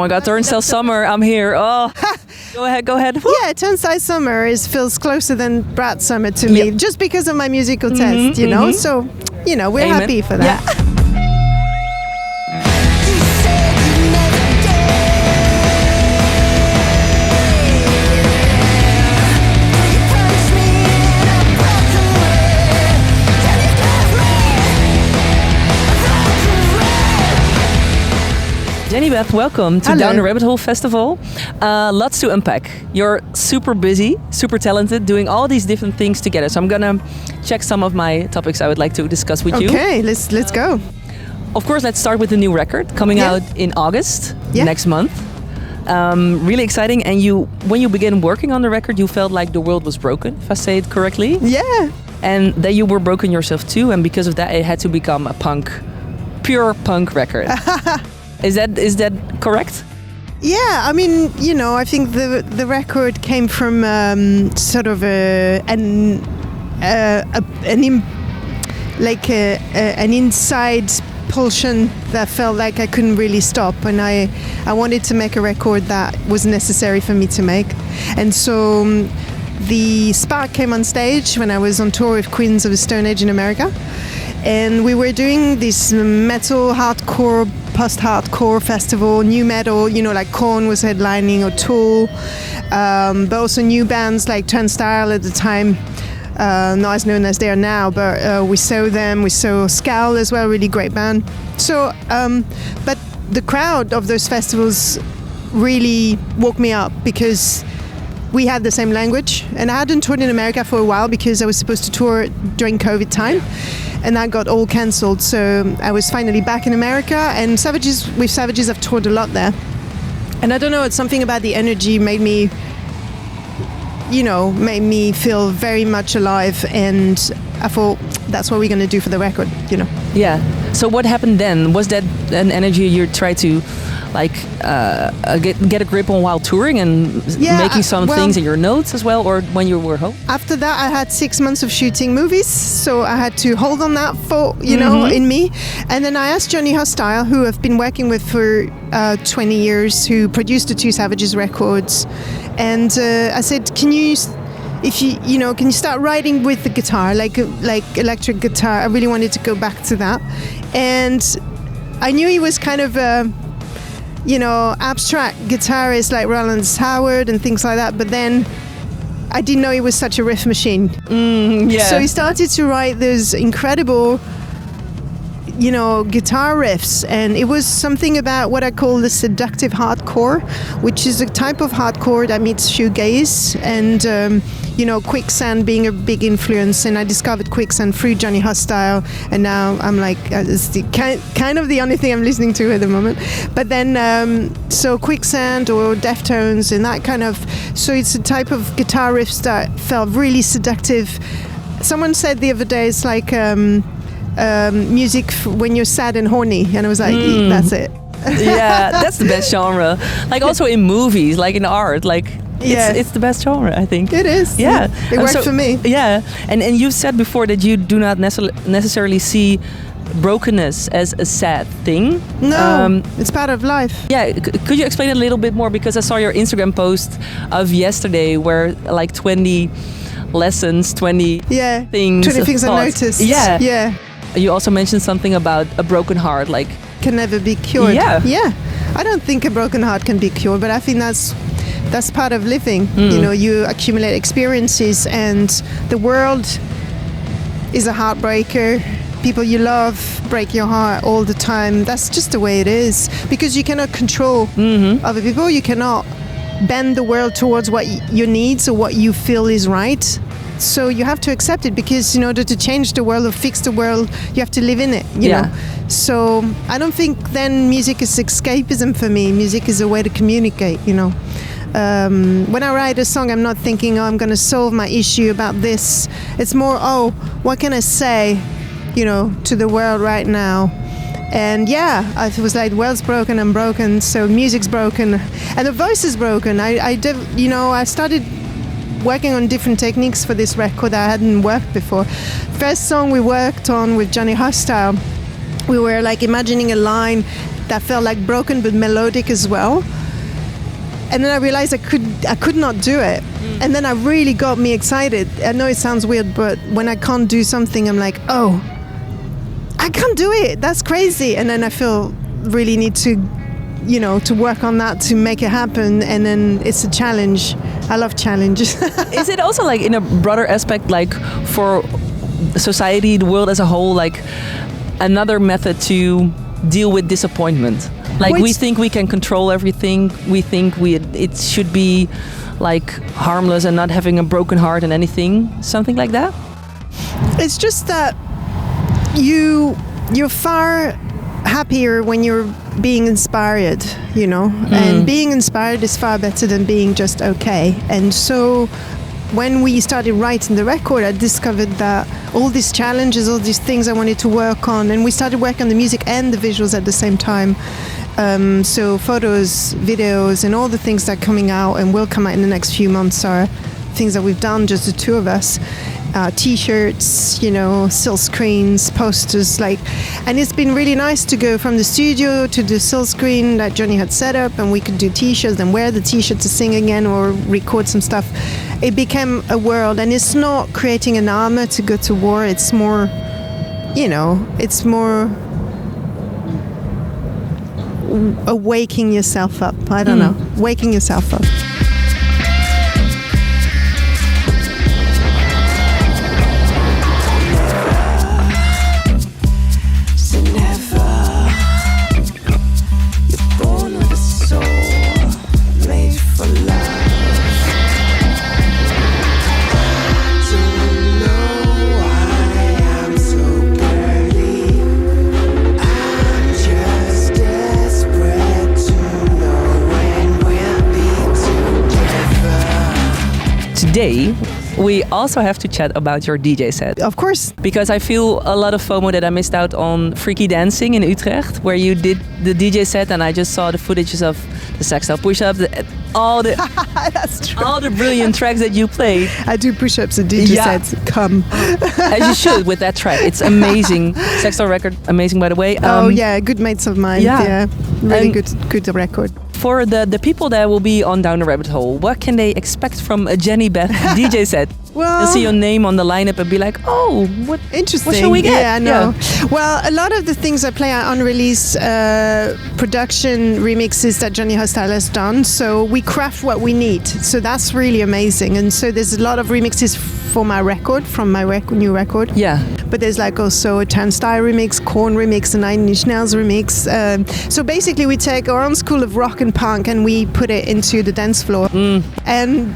my God, Turnstile Summer, I'm here. Oh, go ahead. Yeah, Turnstile Summer feels closer than Brat Summer to me, just because of my musical taste, you know. So, you know, we're happy for that. Yeah. Jehnny Beth, welcome to Hello. Down the Rabbit Hole Festival. Lots to unpack. You're super busy, super talented, doing all these different things together. So I'm gonna check some of my topics I would like to discuss with you. Okay, let's go. Of course, let's start with the new record coming out in August next month. Really exciting. And when you began working on the record, you felt like the world was broken, if I say it correctly. Yeah. And that you were broken yourself too. And because of that, it had to become a pure punk record. Is that correct? Yeah, I mean, you know, I think the record came from sort of an inside pulsion that felt like I couldn't really stop, and I wanted to make a record that was necessary for me to make, and so the spark came on stage when I was on tour with Queens of the Stone Age in America. And we were doing this metal, hardcore, post-hardcore festival, new metal, you know, like Korn was headlining, or Tool, but also new bands like Turnstile at the time, not as known as they are now, but we saw them, we saw Scowl as well, really great band. So, but the crowd of those festivals really woke me up because we had the same language, and I hadn't toured in America for a while because I was supposed to tour during COVID time. And that got all cancelled, so I was finally back in America. And with Savages, I've toured a lot there. And I don't know, it's something about the energy made me feel very much alive. And I thought that's what we're going to do for the record, you know. Yeah. So what happened then? Was that an energy you tried to get a grip on while touring and making some things in your notes as well, or when you were home? After that, I had 6 months of shooting movies, so I had to hold on that for, in me. And then I asked Johnny Hostile, who I've been working with for 20 years, who produced the two Savages records, and I said, can you start writing with the guitar, like electric guitar? I really wanted to go back to that, and I knew he was kind of abstract guitarist like Roland Howard and things like that, but then I didn't know he was such a riff machine. So he started to write those incredible, guitar riffs, and it was something about what I call the seductive hardcore, which is a type of hardcore that meets shoegaze, and Quicksand being a big influence, and I discovered Quicksand through Johnny Hostile, and now I'm like, it's the kind of the only thing I'm listening to at the moment. But then, so Quicksand or Deftones and that kind of, so it's a type of guitar riffs that felt really seductive. Someone said the other day, it's like music when you're sad and horny, and I was like, that's it. Yeah, that's the best genre. Like also in movies, like in art, like it's the best genre, I think. It is. Yeah. It worked for me. Yeah. And you said before that you do not necessarily see brokenness as a sad thing. No, it's part of life. Yeah. Could you explain it a little bit more? Because I saw your Instagram post of yesterday where like 20 lessons, 20 things. 20 things I noticed. Yeah. Yeah. You also mentioned something about a broken heart, like can never be cured. Yeah. I don't think a broken heart can be cured, but I think that's part of living. You accumulate experiences, and the world is a heartbreaker. People you love break your heart all the time. That's just the way it is, because you cannot control other people. You cannot bend the world towards what your needs or what you feel is right. So you have to accept it, because in order to change the world or fix the world, you have to live in it, you know. So I don't think then music is escapism for me. Music is a way to communicate, When I write a song, I'm not thinking, I'm going to solve my issue about this. It's more, what can I say, to the world right now? And I was like, the world's broken, I'm broken, so music's broken, and the voice is broken. I started working on different techniques for this record that I hadn't worked before. First song we worked on with Johnny Hostile, we were like imagining a line that felt like broken but melodic as well. And then I realized I could not do it. And then I really got me excited. I know it sounds weird, but when I can't do something, I'm like, oh, I can't do it. That's crazy. And then I feel really need to, to work on that to make it happen. And then it's a challenge. I love challenges. Is it also like in a broader aspect, like for society, the world as a whole, like another method to deal with disappointment? Like we think we can control everything. We think it should be like harmless and not having a broken heart and anything, something like that. It's just that you're far happier when you're being inspired, and being inspired is far better than being just okay. And so when we started writing the record, I discovered that all these challenges, all these things I wanted to work on, and we started working on the music and the visuals at the same time. So photos, videos, and all the things that are coming out and will come out in the next few months are things that we've done, just the two of us. T-shirts, silk screens, posters, and it's been really nice to go from the studio to the silk screen that Jehnny had set up, and we could do T-shirts and wear the T-shirt to sing again or record some stuff. It became a world, and it's not creating an armor to go to war. It's more, it's more waking yourself up. I don't know, waking yourself up. Today, we also have to chat about your DJ set. Of course. Because I feel a lot of FOMO that I missed out on Freaky Dancing in Utrecht, where you did the DJ set, and I just saw the footages of the Sextile push-ups, all the That's true. all the brilliant tracks that you played. I do push-ups and DJ sets. Come. As you should with that track. It's amazing. Sextile record, amazing by the way. Good mates of mine. Yeah. Really good record. For the people that will be on Down the Rabbit Hole, what can they expect from a Jehnny Beth DJ set? Well, they'll see your name on the lineup and be like, oh, what interesting. What shall we get? Yeah, I know. Yeah. Well, a lot of the things I play are unreleased production remixes that Jehnny has done. So we craft what we need. So that's really amazing. And so there's a lot of remixes for my record, from my new record. Yeah. But there's also a TURNSTILE remix, Korn remix, a Nine Inch Nails remix. So basically we take our own school of rock and punk and we put it into the dance floor. And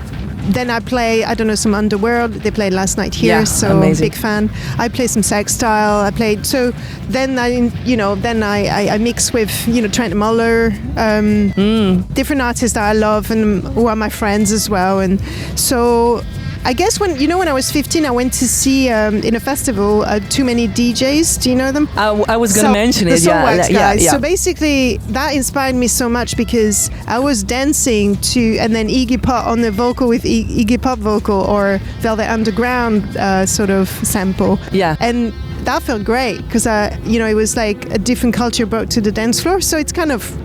then I play, some Underworld. They played last night here, so amazing. Big fan. I play some Sextile. I played. So then I mix with Trent Muller, different artists that I love and who are my friends as well. And so I guess when I was 15, I went to see in a festival Too Many DJs. Do you know them? I was going to mention it. Yeah. So basically, that inspired me so much because I was dancing to, and then Iggy Pop on the vocal with Iggy Pop vocal or Velvet Underground sort of sample. Yeah. And that felt great because it was like a different culture brought to the dance floor. So it's kind of,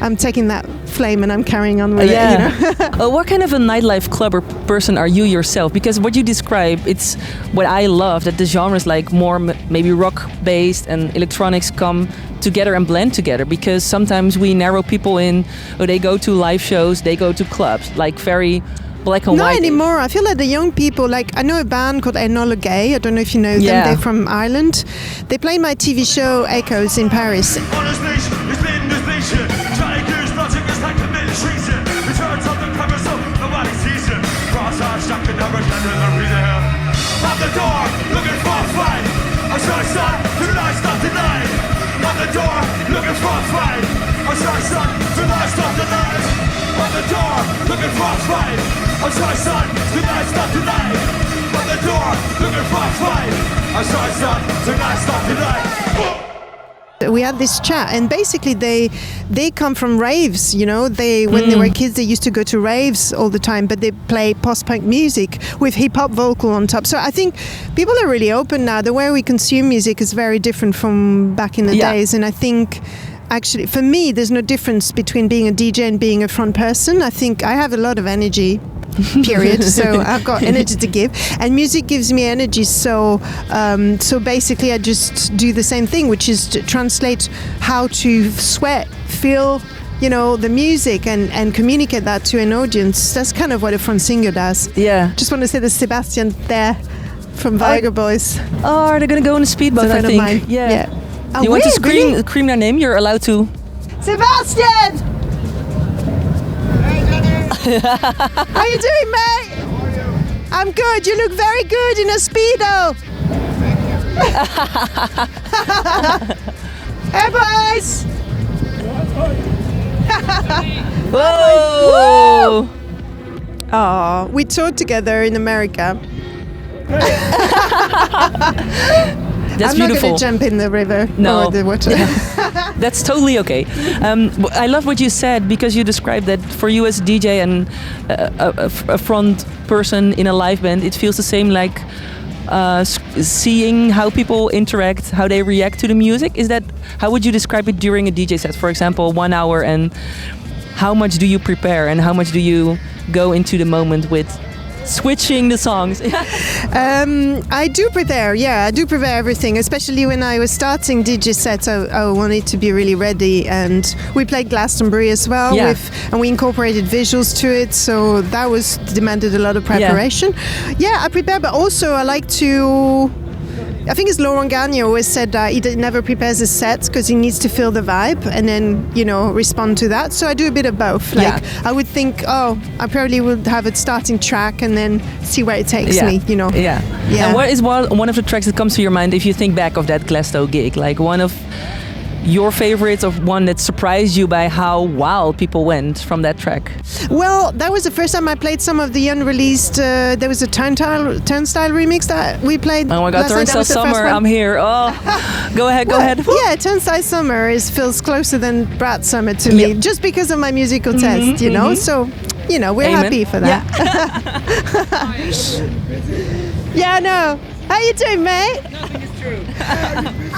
I'm taking that flame and I'm carrying on with it. What kind of a nightlife club or person are you yourself? Because what you describe, it's what I love, that the genres like more maybe rock based and electronics come together and blend together, because sometimes we narrow people in, they go to live shows, they go to clubs, like very black and white. Not anymore. I feel like the young people, I know a band called Enola Gay. I don't know if you know them. They're from Ireland. They play my TV show Echoes in Paris. We had this chat, and basically they come from raves, when they were kids they used to go to raves all the time, but they play post-punk music with hip-hop vocal on top. So I think people are really open now. The way we consume music is very different from back in the days, and I think actually, for me, there's no difference between being a DJ and being a front person. I think I have a lot of energy. Period. So I've got energy to give, and music gives me energy. So basically, I just do the same thing, which is to translate how to sweat, feel, the music, and communicate that to an audience. That's kind of what a front singer does. Yeah. Just want to say there's Sebastian there from Viger Boys. Oh, are they going to go on a speedboat? I think. Of mine. Yeah. Oh, you want to scream their name? You're allowed to. Sebastian. How you doing, mate? I'm good. You look very good in a Speedo. Hey, boys. Whoa. Oh, we toured together in America. That's I'm beautiful. not going to jump in the river or the water. That's totally okay. I love what you said, because you described that for you as a DJ and a front person in a live band, it feels the same like seeing how people interact, how they react to the music. Is that, how would you describe it during a DJ set? For example, 1 hour, and how much do you prepare and how much do you go into the moment with switching the songs? I do prepare. I do prepare everything, especially when I was starting DJ sets. I wanted to be really ready, and we played Glastonbury as well, and we incorporated visuals to it, so that was demanded a lot of preparation. I prepare, but also I like to, I think it's Laurent Garnier always said that he never prepares his sets because he needs to feel the vibe and then, respond to that. So I do a bit of both. Like I would think, I probably would have a starting track and then see where it takes me, Yeah. And what is one of the tracks that comes to your mind if you think back of that Glasgow gig? Like one of your favorites, of one that surprised you by how wild people went from that track? Well, that was the first time I played some of the unreleased. There was a Turnstile remix that we played. Oh my God, Turnstile Summer! I'm here. Oh, go ahead. Yeah, Turnstile Summer feels closer than Brat Summer to me, just because of my musical taste, So, we're happy for that. Yeah, no. How you doing, mate? Nothing is true.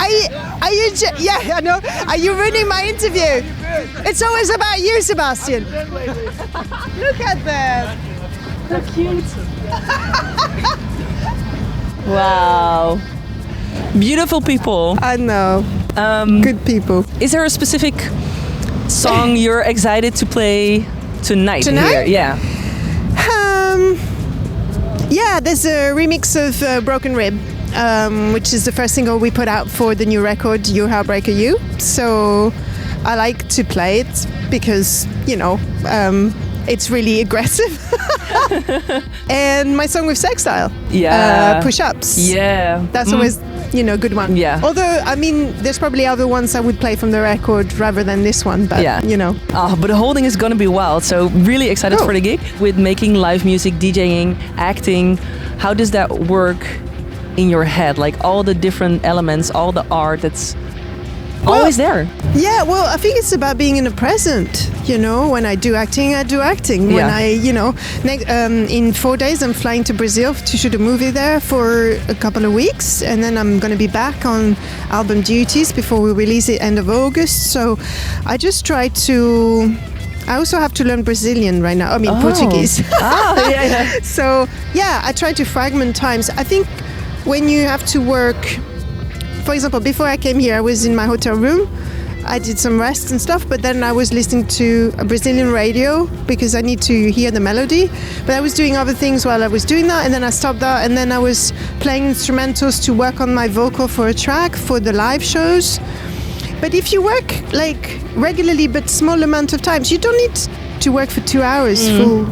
Are you? Yeah, I know. Are you ruining my interview? It's always about you, Sebastian. Look at them. So cute. Wow. Beautiful people. I know. Good people. Is there a specific song you're excited to play tonight? Here? Yeah. Yeah, there's a remix of Broken Rib, which is the first single we put out for the new record, You Heartbreaker You. So I like to play it because, it's really aggressive. And my song with Sextile, Push-Ups. Yeah. That's always, a good one. Yeah. Although, there's probably other ones I would play from the record rather than this one, but, but the whole thing is going to be wild. So really excited for the gig. With making live music, DJing, acting, how does that work in your head? Like all the different elements, all the art that's always there. Yeah, well, I think it's about being in the present. When I do acting, I do acting. When I, in 4 days, I'm flying to Brazil to shoot a movie there for a couple of weeks. And then I'm going to be back on album duties before we release it end of August. So I just try to... I also have to learn Brazilian right now. Portuguese. So, I try to fragment times. I think when you have to work... For example, before I came here, I was in my hotel room. I did some rest and stuff, but then I was listening to a Brazilian radio because I need to hear the melody. But I was doing other things while I was doing that, and then I stopped that, and then I was playing instrumentals to work on my vocal for a track for the live shows. But if you work like regularly but small amount of times, you don't need to work for 2 hours full,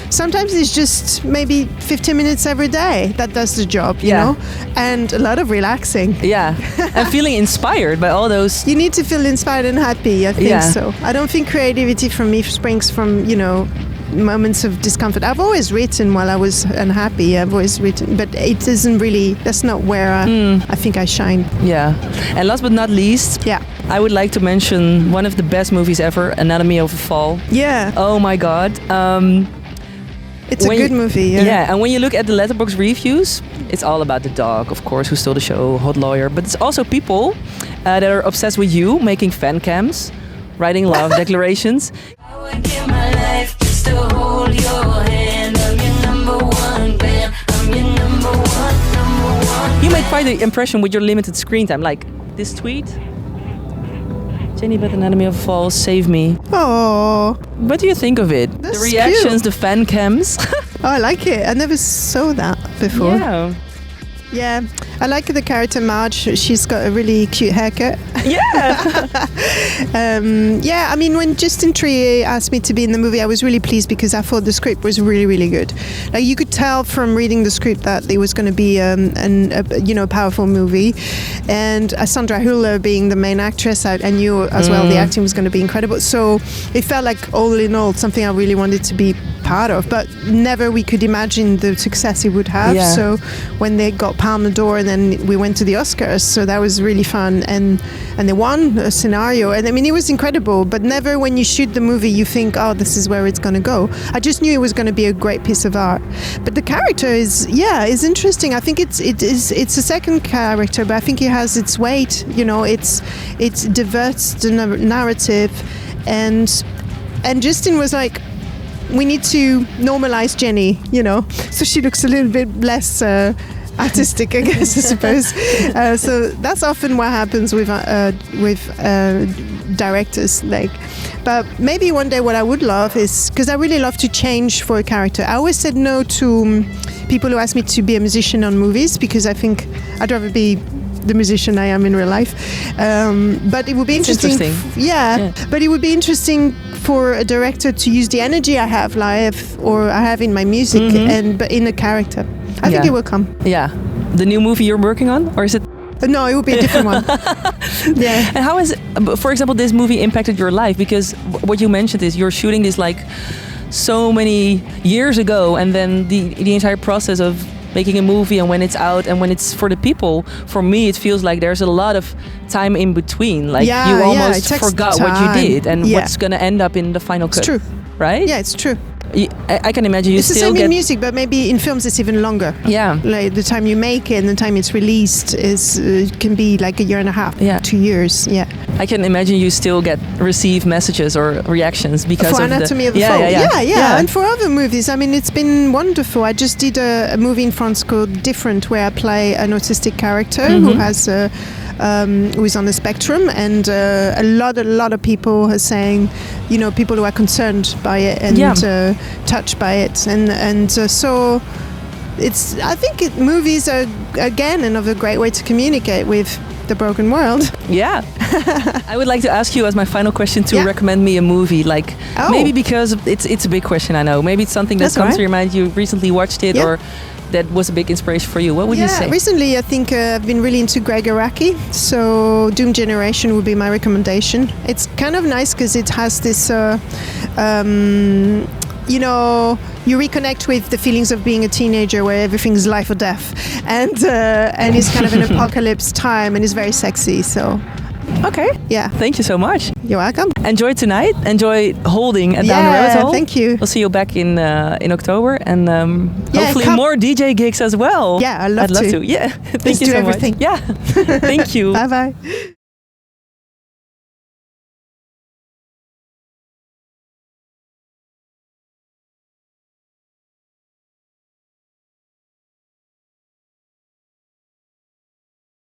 Sometimes it's just maybe 15 minutes every day that does the job, you know? And a lot of relaxing. Yeah. And feeling inspired by all those... You need to feel inspired and happy, I think so. I don't think creativity for me springs from, moments of discomfort. I've always written while I was unhappy. I've always written, but it isn't really, that's not where I think I shine. Yeah. And last but not least, I would like to mention one of the best movies ever, Anatomy of a Fall. Yeah. Oh my God. It's a good movie. Yeah. And when you look at the Letterboxd reviews, it's all about the dog, of course, who stole the show, hot lawyer, but it's also people that are obsessed with you, making fan cams, writing love declarations. I would give my life just to hold your hand. I'm your number one fan. I'm your number one. You made quite the impression with your limited screen time. Like this tweet. Jehnny Beth, Anatomy of a Fall, save me. Oh, What do you think of it? That's the reactions, cute. the fan cams. I like it. I never saw that before. Yeah. Yeah, I like the character Marge. She's got a really cute haircut. Yeah. Yeah, I mean, when Justin Trier asked me to be in the movie, I was really pleased because I thought the script was really, really good. Like you could tell from reading the script that it was going to be a powerful movie. And Sandra Hüller being the main actress, I knew as well the acting was going to be incredible. So it felt like all in all something I really wanted to be part of, but never we could imagine the success it would have. Yeah. So when they got Palme d'Or and then we went to the Oscars, so that was really fun, and they won a scenario, and I mean it was incredible, but never when you shoot the movie you think, oh, this is where it's going to go. I just knew it was going to be a great piece of art. But the character is interesting. I think it's a second character, but I think it has its weight, it diverts the narrative, and Justin was like, we need to normalize Jehnny, so she looks a little bit less artistic, I guess, I suppose. So that's often what happens with directors. But maybe one day what I would love is, because I really love to change for a character. I always said no to people who ask me to be a musician on movies because I think I'd rather be the musician I am in real life. But it would be interesting. Yeah, but it would be interesting for a director to use the energy I have live or I have in my music but in a character. I think it will come. Yeah. The new movie you're working on, or is it? No, it will be a different one. Yeah. And how has, for example, this movie impacted your life? Because what you mentioned is you're shooting this like so many years ago, and then the entire process of making a movie and when it's out and when it's for the people, for me it feels like there's a lot of time in between. Like you almost forgot what you did and what's going to end up in the final cut. It's true. Right? Yeah, it's true. I can imagine it's still the same get... in music, but maybe in films it's even longer. Yeah. Like the time you make it and the time it's released can be like a year and a half, 2 years. Yeah. I can imagine you still receive messages or reactions because for of Anatomy of a Fall. Yeah. And for other movies, I mean, it's been wonderful. I just did a movie in France called Different, where I play an autistic character who has who is on the spectrum, and a lot of people are saying, people who are concerned by it and touched by it, and so it's. I think movies are again another great way to communicate with the broken world. Yeah. I would like to ask you as my final question to recommend me a movie, maybe because it's a big question, I know. Maybe it's something that comes to your mind, you recently watched it or that was a big inspiration for you. What would you say? Recently I think I've been really into Greg Araki, so Doom Generation would be my recommendation. It's kind of nice because it has this you reconnect with the feelings of being a teenager where everything's life or death, and it's kind of an apocalypse time, and it's very sexy. So okay, thank you so much. You're welcome. Enjoy tonight. Enjoy holding at Down the Rabbit Hole. Thank you. We'll see you back in October, and hopefully more DJ gigs as well. Yeah, I'd love to. Yeah, thank you so everything. much. Yeah, thank you. Bye bye.